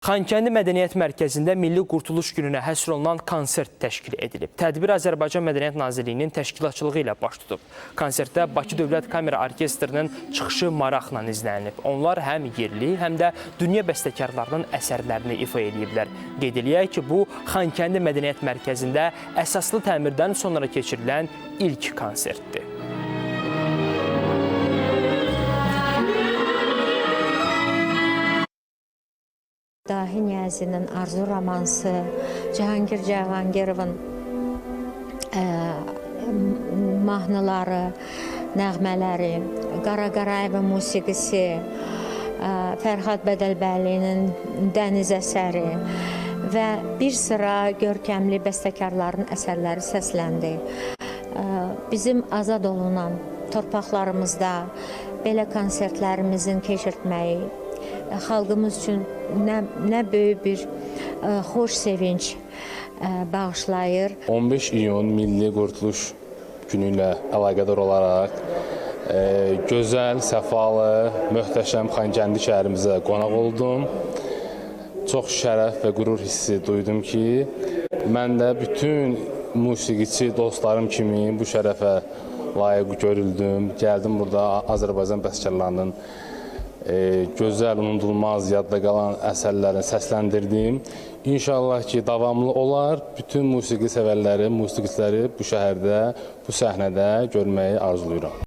Xankəndi Mədəniyyət Mərkəzində Milli Qurtuluş Gününə həsr olunan konsert təşkil edilib. Tədbir Azərbaycan Mədəniyyət Nazirliyinin təşkilatçılığı ilə baş tutub. Konsertdə Bakı Dövlət Kamera Orkestrinin çıxışı maraqla izlənilib. Onlar həm yerli, həm də dünya bəstəkarlarının əsərlərini ifa ediblər. Qeyd eləyək ki, bu Xankəndi Mədəniyyət Mərkəzində əsaslı təmirdən sonra keçirilən ilk konsertdir. Dahi Niyazinin Arzu romansı, Cahangir Cahangirovun mahnıları, nəğmələri, Qara Qarayevin musiqisi, Fərhad Bədəlbəlinin Dəniz əsəri və bir sıra görkəmli bəstəkarların əsərləri səsləndi. Bizim azad olunan torpaqlarımızda belə konsertlərimizin keçirtməyi xalqımız üçün nə böyük bir xoş sevinç bağışlayır. 15 iyun Milli Qurtuluş Günü ilə əlaqədar olaraq gözəl, səfalı, möhtəşəm Xankəndi şəhərimizə qonaq oldum. Çox şərəf və qürur hissi duydum ki, mən də bütün musiqiçi dostlarım kimi bu şərəfə layiq görüldüm. Gəldim burada Azərbaycan bəstəkarlarının gözəl, unudulmaz, yadda qalan əsərlərini səsləndirdim. İnşallah ki, davamlı olar. Bütün musiqi sevərləri, musiqiçiləri bu şəhərdə, bu səhnədə görməyi arzulayıram.